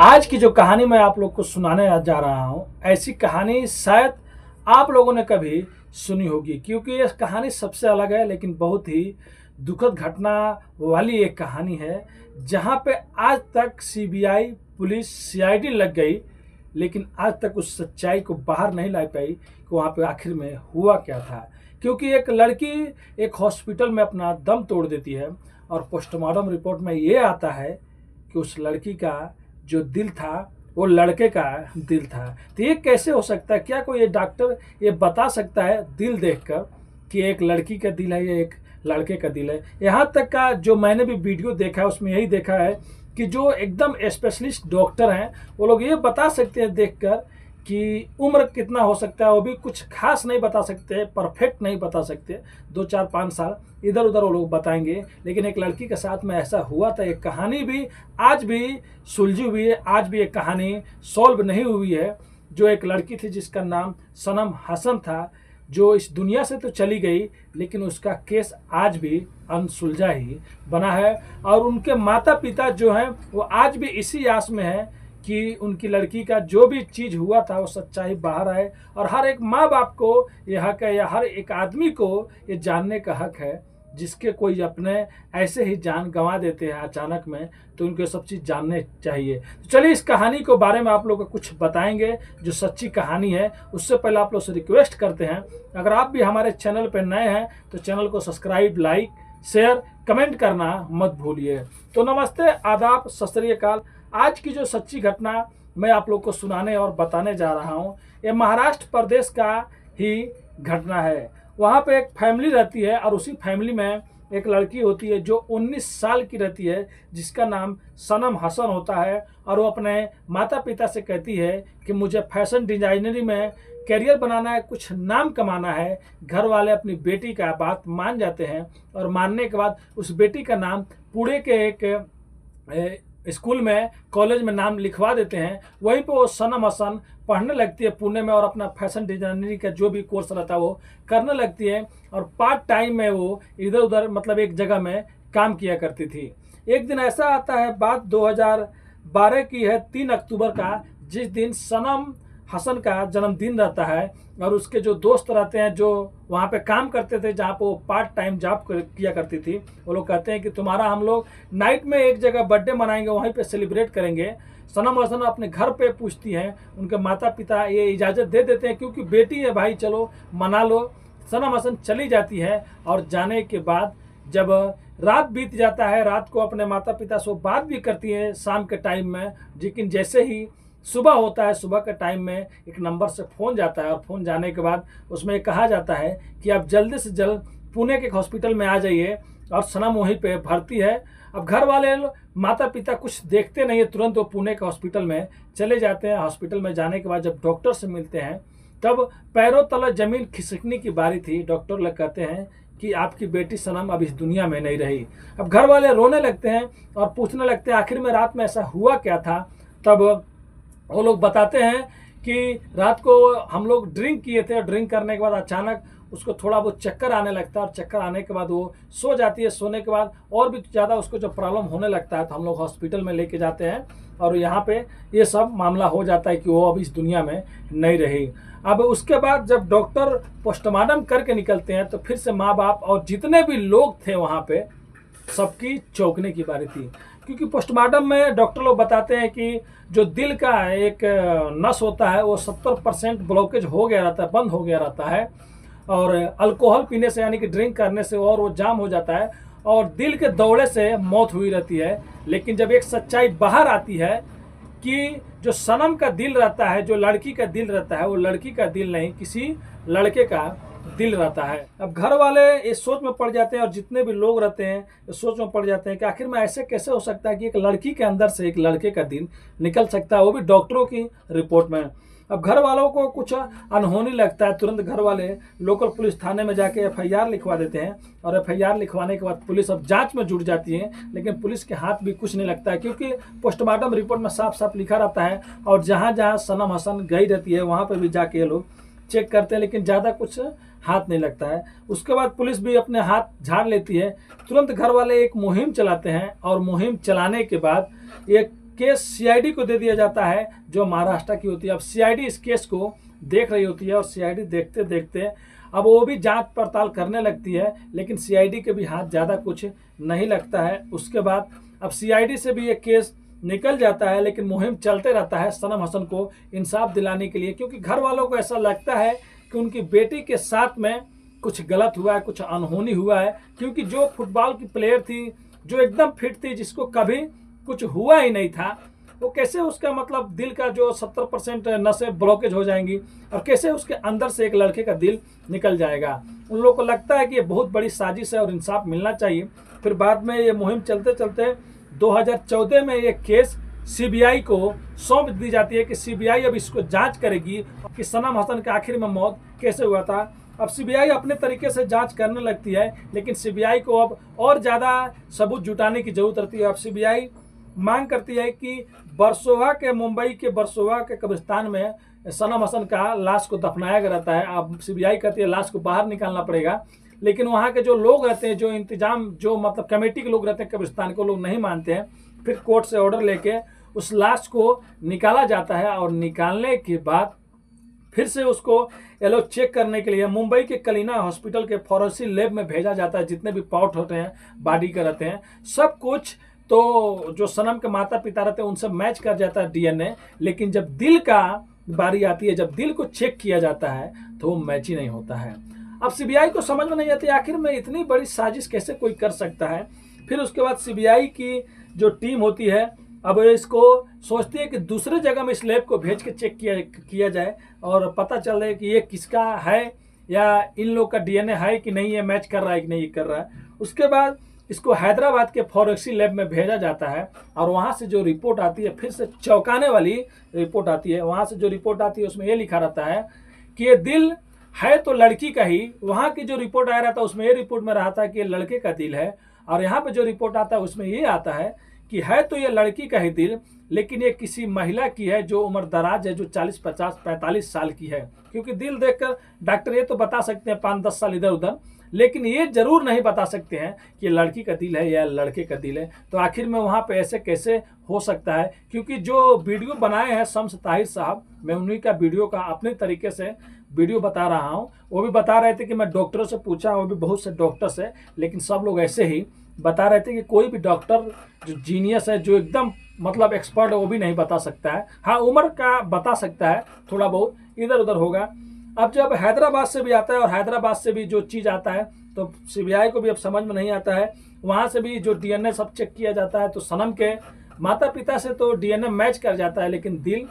आज की जो कहानी मैं आप लोग को सुनाने जा रहा हूँ, ऐसी कहानी शायद आप लोगों ने कभी सुनी होगी, क्योंकि यह कहानी सबसे अलग है, लेकिन बहुत ही दुखद घटना वाली एक कहानी है। जहाँ पे आज तक सीबीआई, पुलिस, सीआईडी लग गई, लेकिन आज तक उस सच्चाई को बाहर नहीं ला पाई कि वहाँ पे आखिर में हुआ क्या था। क्योंकि एक लड़की एक हॉस्पिटल में अपना दम तोड़ देती है और पोस्टमार्टम रिपोर्ट में ये आता है कि उस लड़की का जो दिल था वो लड़के का दिल था। तो ये कैसे हो सकता है? क्या कोई ये डॉक्टर ये बता सकता है दिल देखकर कि एक लड़की का दिल है या एक लड़के का दिल है? यहाँ तक का जो मैंने भी वीडियो देखा है उसमें यही देखा है कि जो एकदम स्पेशलिस्ट डॉक्टर हैं वो लोग ये बता सकते हैं देखकर कि उम्र कितना हो सकता है, वो भी कुछ खास नहीं बता सकते, परफेक्ट नहीं बता सकते। 2 4 5 साल इधर उधर वो लोग बताएंगे, लेकिन एक लड़की के साथ में ऐसा हुआ था। एक कहानी भी आज भी सुलझी हुई है, आज भी एक कहानी सॉल्व नहीं हुई है। जो एक लड़की थी जिसका नाम सनम हसन था, जो इस दुनिया से तो चली गई, लेकिन उसका केस आज भी अनसुलझा ही बना है। और उनके माता पिता जो हैं वो आज भी इसी आस में है कि उनकी लड़की का जो भी चीज़ हुआ था वो सच्चाई बाहर आए। और हर एक माँ बाप को ये हक है, या हर एक आदमी को ये जानने का हक है, जिसके कोई अपने ऐसे ही जान गंवा देते हैं अचानक में, तो उनको सब चीज़ जानने चाहिए। तो चलिए इस कहानी के बारे में आप लोगों को कुछ बताएंगे जो सच्ची कहानी है। उससे पहले आप लोग से रिक्वेस्ट करते हैं, अगर आप भी हमारे चैनल पर नए हैं तो चैनल को सब्सक्राइब, लाइक, शेयर, कमेंट करना मत भूलिए। तो नमस्ते, आदाब, सत श्री अकाल। आज की जो सच्ची घटना मैं आप लोग को सुनाने और बताने जा रहा हूँ, ये महाराष्ट्र प्रदेश का ही घटना है। वहाँ पे एक फैमिली रहती है और उसी फैमिली में एक लड़की होती है जो 19 साल की रहती है, जिसका नाम सनम हसन होता है। और वो अपने माता पिता से कहती है कि मुझे फैशन डिजाइनरी में करियर बनाना है, कुछ नाम कमाना है। घर वाले अपनी बेटी का बात मान जाते हैं और मानने के बाद उस बेटी का नाम पुणे के एक स्कूल में, कॉलेज में नाम लिखवा देते हैं। वहीं पे वो सनम हसन पढ़ने लगती है पुणे में और अपना फैशन डिजाइनरी का जो भी कोर्स रहता है वो करने लगती है। और पार्ट टाइम में वो इधर उधर मतलब एक जगह में काम किया करती थी। एक दिन ऐसा आता है, बात 2012 की है, 3 अक्टूबर का, जिस दिन सनम हसन का जन्मदिन रहता है। और उसके जो दोस्त रहते हैं जो वहाँ पे काम करते थे, जहाँ पे वो पार्ट टाइम जॉब किया करती थी, वो लोग कहते हैं कि तुम्हारा हम लोग नाइट में एक जगह बर्थडे मनाएंगे, वहीं पे सेलिब्रेट करेंगे। सनम हसन अपने घर पे पूछती हैं, उनके माता पिता ये इजाज़त दे देते हैं क्योंकि बेटी है भाई, चलो मना लो। सनम हसन चली जाती है और जाने के बाद जब रात बीत जाता है, रात को अपने माता पिता से बात भी करती है शाम के टाइम में, लेकिन जैसे ही सुबह होता है, सुबह के टाइम में एक नंबर से फ़ोन जाता है और फ़ोन जाने के बाद उसमें कहा जाता है कि आप जल्दी से जल्द पुणे के हॉस्पिटल में आ जाइए। और सनम वहीं पे भर्ती है। अब घर वाले माता पिता कुछ देखते नहीं है, तुरंत वो पुणे के हॉस्पिटल में चले जाते हैं। हॉस्पिटल में जाने के बाद जब डॉक्टर से मिलते हैं तब पैरों तले ज़मीन खिसकने की बारी थी। डॉक्टर लोग कहते हैं कि आपकी बेटी सनम अब इस दुनिया में नहीं रही। अब घर वाले रोने लगते हैं और पूछने लगते हैं आखिर में रात में ऐसा हुआ क्या था। तब वो लोग बताते हैं कि रात को हम लोग ड्रिंक किए थे और ड्रिंक करने के बाद अचानक उसको थोड़ा बहुत चक्कर आने लगता है और चक्कर आने के बाद वो सो जाती है। सोने के बाद और भी ज़्यादा उसको जब प्रॉब्लम होने लगता है तो हम लोग हॉस्पिटल में लेके जाते हैं और यहाँ पे ये सब मामला हो जाता है कि वो अब इस दुनिया में नहीं रही। अब उसके बाद जब डॉक्टर पोस्टमार्टम करके निकलते हैं तो फिर से माँ बाप और जितने भी लोग थे वहाँ पे सबकी चौंकने की बारी थी। क्योंकि पोस्टमार्टम में डॉक्टर लोग बताते हैं कि जो दिल का एक नस होता है वो 70% ब्लॉकेज हो गया रहता है, बंद हो गया रहता है। और अल्कोहल पीने से यानी कि ड्रिंक करने से और वो जाम हो जाता है और दिल के दौड़े से मौत हुई रहती है। लेकिन जब एक सच्चाई बाहर आती है कि जो सनम का दिल रहता है, जो लड़की का दिल रहता है, वो लड़की का दिल नहीं, किसी लड़के का दिल रहता है। अब घर वाले इस सोच में पड़ जाते हैं और जितने भी लोग रहते हैं इस सोच में पड़ जाते हैं कि आखिर में ऐसे कैसे हो सकता है कि एक लड़की के अंदर से एक लड़के का दिल निकल सकता है, वो भी डॉक्टरों की रिपोर्ट में। अब घर वालों को कुछ अनहोनी लगता है, तुरंत घर वाले लोकल पुलिस थाने में जाके एफआईआर लिखवा देते हैं। और एफआईआर लिखवाने के बाद पुलिस अब जांच में जुट जाती है, लेकिन पुलिस के हाथ भी कुछ नहीं लगता है क्योंकि पोस्टमार्टम रिपोर्ट में साफ साफ लिखा रहता है। और जहाँ जहाँ सनम हसन गई रहती है वहाँ पर भी जाके ये लोग चेक करते हैं, लेकिन ज़्यादा कुछ हाथ नहीं लगता है। उसके बाद पुलिस भी अपने हाथ झाड़ लेती है। तुरंत घर वाले एक मुहिम चलाते हैं और मुहिम चलाने के बाद एक केस सीआईडी को दे दिया जाता है जो महाराष्ट्र की होती है। अब सीआईडी इस केस को देख रही होती है और सीआईडी देखते देखते अब वो भी जांच पड़ताल करने लगती है, लेकिन सीआईडी के भी हाथ ज़्यादा कुछ नहीं लगता है। उसके बाद अब सीआईडी से भी ये केस निकल जाता है, लेकिन मुहिम चलते रहता है सनम हसन को इंसाफ दिलाने के लिए, क्योंकि घर वालों को ऐसा लगता है कि उनकी बेटी के साथ में कुछ गलत हुआ है, कुछ अनहोनी हुआ है। क्योंकि जो फुटबॉल की प्लेयर थी, जो एकदम फिट थी, जिसको कभी कुछ हुआ ही नहीं था, वो कैसे उसका मतलब दिल का जो 70% नसें ब्लॉकेज हो जाएंगी और कैसे उसके अंदर से एक लड़के का दिल निकल जाएगा। उन लोगों को लगता है कि ये बहुत बड़ी साजिश है और इंसाफ मिलना चाहिए। फिर बाद में ये मुहिम चलते चलते 2014 में ये केस सीबीआई को सौंप दी जाती है कि सीबीआई अब इसको जांच करेगी कि सनम हसन का आखिर में मौत कैसे हुआ था। अब सीबीआई अपने तरीके से जांच करने लगती है, लेकिन सीबीआई को अब और ज़्यादा सबूत जुटाने की जरूरत रहती है। अब सीबीआई मांग करती है कि मुंबई के वर्सोवा के कब्रिस्तान में सनम हसन का लाश को दफनाया गया रहता है। अब सीबीआई कहती है लाश को बाहर निकालना पड़ेगा, लेकिन वहाँ के जो लोग रहते हैं, जो इंतजाम जो मतलब कमेटी के लोग रहते हैं कब्रिस्तान को, लोग नहीं मानते हैं। फिर कोर्ट से ऑर्डर लेके उस लाश को निकाला जाता है और निकालने के बाद फिर से उसको ये लोग चेक करने के लिए मुंबई के कलीना हॉस्पिटल के फॉरेंसिक लैब में भेजा जाता है। जितने भी पार्ट होते हैं बॉडी के रहते हैं सब कुछ, तो जो सनम के माता पिता रहते हैं उनसे मैच कर जाता है डीएनए, लेकिन जब दिल का बारी आती है, जब दिल को चेक किया जाता है तो वो मैच ही नहीं होता है। अब सीबीआई को समझ में नहीं आती आखिर में इतनी बड़ी साजिश कैसे कोई कर सकता है। फिर उसके बाद सीबीआई की जो टीम होती है अब इसको सोचती है कि दूसरे जगह में इस लैब को भेज के चेक किया जाए और पता चले कि ये किसका है या इन लोग का डीएनए है कि नहीं, ये मैच कर रहा है कि नहीं कर रहा है। उसके बाद इसको हैदराबाद के फॉरेंसिक लैब में भेजा जाता है और वहाँ से जो रिपोर्ट आती है फिर से चौंकाने वाली रिपोर्ट आती है। वहाँ से जो रिपोर्ट आती है उसमें ये लिखा रहता है कि ये दिल है तो लड़की का ही। वहाँ की जो रिपोर्ट आया रहता है उसमें ये रिपोर्ट में रहा था कि ये लड़के का दिल है, और यहाँ पे जो रिपोर्ट आता है उसमें ये आता है कि है तो ये लड़की का ही दिल, लेकिन ये किसी महिला की है जो उम्र दराज है, जो 40, 50, 45 साल की है। क्योंकि दिल देखकर डॉक्टर ये तो बता सकते हैं 5-10 साल इधर उधर, लेकिन ये जरूर नहीं बता सकते हैं कि लड़की का दिल है या लड़के का दिल है। तो आखिर में वहाँ पे ऐसे कैसे हो सकता है? क्योंकि जो वीडियो बनाए हैं शम्स ताहिर साहब, मैं उन्हीं का वीडियो का अपने तरीके से वीडियो बता रहा हूँ। वो भी बता रहे थे कि मैं डॉक्टरों से पूछा, वो भी बहुत से डॉक्टर से, लेकिन सब लोग ऐसे ही बता रहे थे कि कोई भी डॉक्टर जो जीनियस है, जो एकदम मतलब एक्सपर्ट है, वो भी नहीं बता सकता है। हाँ, उम्र का बता सकता है, थोड़ा बहुत इधर उधर होगा। अब जब हैदराबाद से भी आता है और हैदराबाद से भी जो चीज़ आता है तो सीबीआई को भी अब समझ में नहीं आता है। वहाँ से भी जो डीएनए सब चेक किया जाता है तो सनम के माता पिता से तो डीएनए मैच कर जाता है, लेकिन दिल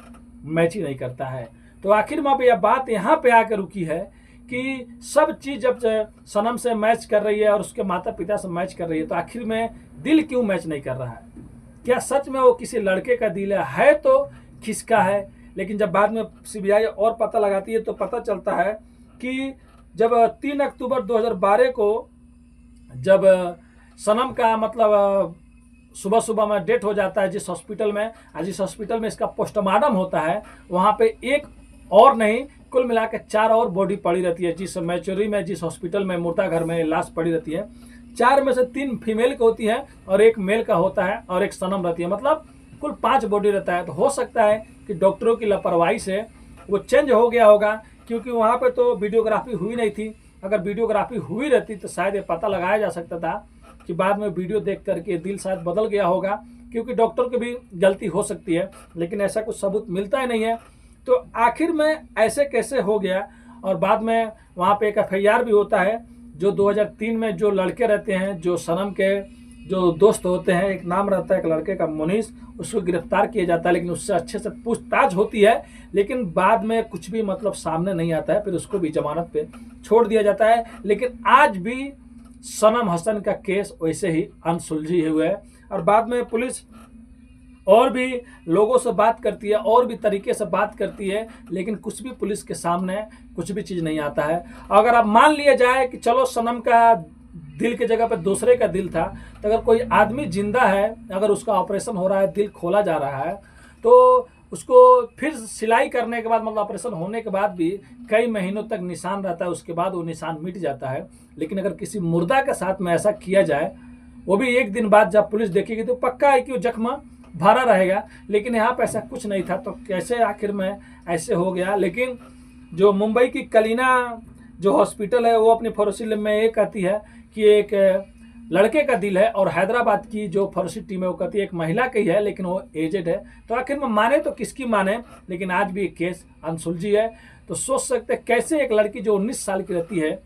मैच ही नहीं करता है। तो आखिर में यह बात यहाँ पे आकर रुकी है कि सब चीज़ जब सनम से मैच कर रही है और उसके माता पिता से मैच कर रही है, तो आखिर में दिल क्यों मैच नहीं कर रहा है? क्या सच में वो किसी लड़के का दिल है तो किसका है? लेकिन जब बाद में सीबीआई और पता लगाती है तो पता चलता है कि जब 3 अक्टूबर 2012 को जब सनम का मतलब सुबह सुबह में डेथ हो जाता है जिस हॉस्पिटल में, जिस हॉस्पिटल में इसका पोस्टमार्टम होता है, वहाँ पे एक और नहीं कुल मिला के 4 और बॉडी पड़ी रहती है। जिस मैचुरी में, जिस हॉस्पिटल में, मुर्दा घर में लाश पड़ी रहती है, 4 में से 3 फीमेल का होती है और 1 मेल का होता है और 1 सनम रहती है। मतलब कुल 5 बॉडी रहता है। तो हो सकता है कि डॉक्टरों की लापरवाही से वो चेंज हो गया होगा, क्योंकि वहाँ पे तो वीडियोग्राफी हुई नहीं थी। अगर वीडियोग्राफी हुई रहती तो शायद ये पता लगाया जा सकता था कि बाद में वीडियो देख करके दिल शायद बदल गया होगा, क्योंकि डॉक्टर की भी गलती हो सकती है। लेकिन ऐसा कुछ सबूत मिलता ही नहीं है। तो आखिर में ऐसे कैसे हो गया? और बाद में वहाँ पे एक एफआईआर भी होता है जो 2003 में जो लड़के रहते हैं, जो सनम के जो दोस्त होते हैं, एक नाम रहता है एक लड़के का मुनीस, उसको गिरफ्तार किया जाता है। लेकिन उससे अच्छे से पूछताछ होती है, लेकिन बाद में कुछ भी मतलब सामने नहीं आता है। फिर उसको भी जमानत पे छोड़ दिया जाता है। लेकिन आज भी सनम हसन का केस वैसे ही अनसुलझी हुआ है। और बाद में पुलिस और भी लोगों से बात करती है, और भी तरीके से बात करती है, लेकिन कुछ भी पुलिस के सामने कुछ भी चीज़ नहीं आता है। अगर अब मान लिया जाए कि चलो सनम का दिल की जगह पे दूसरे का दिल था, तो अगर कोई आदमी जिंदा है, अगर उसका ऑपरेशन हो रहा है, दिल खोला जा रहा है, तो उसको फिर सिलाई करने के बाद मतलब ऑपरेशन होने के बाद भी कई महीनों तक निशान रहता है, उसके बाद वो निशान मिट जाता है। लेकिन अगर किसी मुर्दा के साथ में ऐसा किया जाए, वो भी 1 दिन बाद जब पुलिस देखेगी तो पक्का है कि वो जख्म भरा रहेगा, लेकिन यहाँ पे ऐसा कुछ नहीं था। तो कैसे आखिर में ऐसे हो गया। लेकिन जो मुंबई की कलीना जो हॉस्पिटल है वो अपनी फरोशी में ये कहती है कि एक लड़के का दिल है, और हैदराबाद की जो फरोशी टीम है वो कहती है एक महिला की है, लेकिन वो एजेड है। तो आखिर में माने तो किसकी माने, लेकिन आज भी एक केस अनसुलझी है। तो सोच सकते हैं कैसे एक लड़की जो 19 साल की रहती है,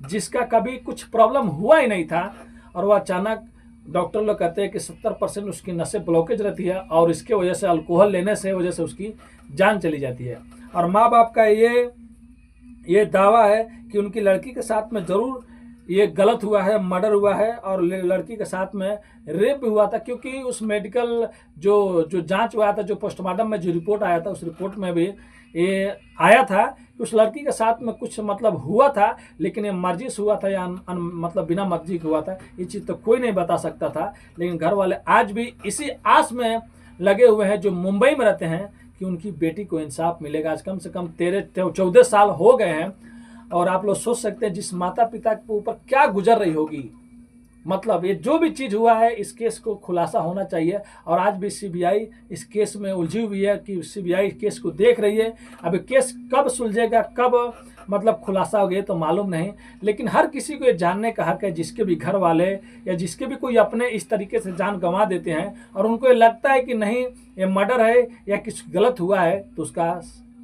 जिसका कभी कुछ प्रॉब्लम हुआ ही नहीं था, और वह अचानक डॉक्टर लोग कहते हैं कि 70% उसकी नसें ब्लॉकेज रहती है, और इसके वजह से अल्कोहल लेने से वजह से उसकी जान चली जाती है। और माँ बाप का ये दावा है कि उनकी लड़की के साथ में ज़रूर ये गलत हुआ है, मर्डर हुआ है, और लड़की के साथ में रेप भी हुआ था। क्योंकि उस मेडिकल जो जांच हुआ था, जो पोस्टमार्टम में जो रिपोर्ट आया था, उस रिपोर्ट में भी ये आया था कि उस लड़की के साथ में कुछ मतलब हुआ था, लेकिन ये मर्जी से हुआ था या मतलब बिना मर्जी के हुआ था, ये चीज़ तो कोई नहीं बता सकता था। लेकिन घर वाले आज भी इसी आस में लगे हुए हैं, जो मुंबई में रहते हैं, कि उनकी बेटी को इंसाफ मिलेगा। आज कम से कम 13-14 साल हो गए हैं, और आप लोग सोच सकते हैं जिस माता पिता के ऊपर क्या गुजर रही होगी। मतलब ये जो भी चीज़ हुआ है, इस केस को खुलासा होना चाहिए। और आज भी सीबीआई इस केस में उलझी हुई है कि सीबीआई केस को देख रही है। अब केस कब सुलझेगा, कब मतलब खुलासा हो गया तो मालूम नहीं, लेकिन हर किसी को ये जानने का हक है, जिसके भी घर वाले या जिसके भी कोई अपने इस तरीके से जान गंवा देते हैं, और उनको ये लगता है कि नहीं ये मर्डर है या कुछ गलत हुआ है, तो उसका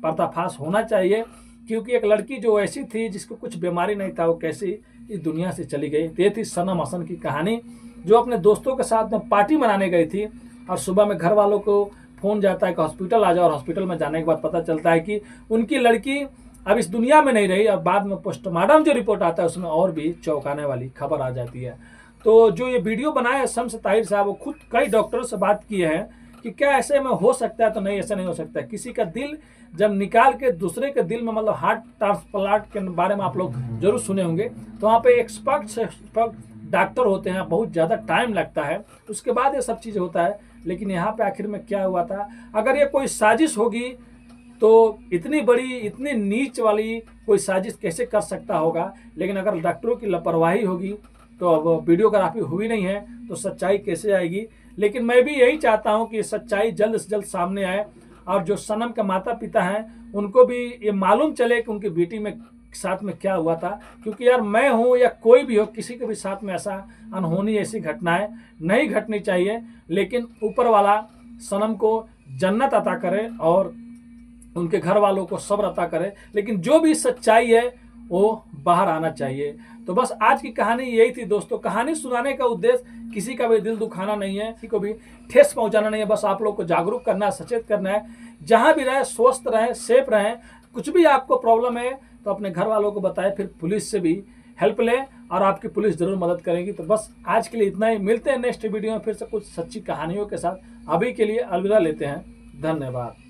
पर्दाफाश होना चाहिए। क्योंकि एक लड़की जो ऐसी थी जिसको कुछ बीमारी नहीं था, वो कैसी इस दुनिया से चली गई। तो ये थी सनम हसन की कहानी, जो अपने दोस्तों के साथ में पार्टी मनाने गई थी, और सुबह में घर वालों को फ़ोन जाता है कि हॉस्पिटल आ जाओ, और हॉस्पिटल में जाने के बाद पता चलता है कि उनकी लड़की अब इस दुनिया में नहीं रही। और बाद में पोस्टमार्टम जो रिपोर्ट आता है उसमें और भी चौंकाने वाली खबर आ जाती है। तो जो ये वीडियो बनाया है शम्स ताहिर साहब, वो खुद कई डॉक्टरों से बात किए हैं कि क्या ऐसे में हो सकता है, तो नहीं, ऐसा नहीं हो सकता। किसी का दिल जब निकाल के दूसरे के दिल में, मतलब हार्ट ट्रांसप्लांट के बारे में आप लोग जरूर सुने होंगे, तो वहाँ पे एक्सपर्ट डॉक्टर होते हैं, बहुत ज़्यादा टाइम लगता है, उसके बाद ये सब चीज़ होता है। लेकिन यहाँ पे आखिर में क्या हुआ था, अगर ये कोई साजिश होगी तो इतनी बड़ी, इतनी नीच वाली कोई साजिश कैसे कर सकता होगा। लेकिन अगर डॉक्टरों की लापरवाही होगी तो अब वीडियोग्राफी हुई नहीं है, तो सच्चाई कैसे आएगी। लेकिन मैं भी यही चाहता हूं कि सच्चाई जल्द से जल्द सामने आए, और जो सनम के माता पिता हैं उनको भी ये मालूम चले कि उनकी बेटी में साथ में क्या हुआ था। क्योंकि यार मैं हूं या कोई भी हो, किसी के भी साथ में ऐसा अनहोनी, ऐसी घटनाएं नहीं घटनी चाहिए। लेकिन ऊपर वाला सनम को जन्नत अता करे और उनके घर वालों को सब्र अता करे। लेकिन जो भी सच्चाई है वो बाहर आना चाहिए। तो बस आज की कहानी यही थी दोस्तों। कहानी सुनाने का उद्देश्य किसी का भी दिल दुखाना नहीं है, किसी को भी ठेस पहुंचाना नहीं है। बस आप लोग को जागरूक करना है, सचेत करना है। जहां भी रहे स्वस्थ रहें, सेफ रहें। कुछ भी आपको प्रॉब्लम है तो अपने घर वालों को बताएं, फिर पुलिस से भी हेल्प लें, और आपकी पुलिस जरूर मदद करेगी। तो बस आज के लिए इतना ही। मिलते हैं नेक्स्ट वीडियो में फिर से कुछ सच्ची कहानियों के साथ। अभी के लिए अलविदा लेते हैं। धन्यवाद।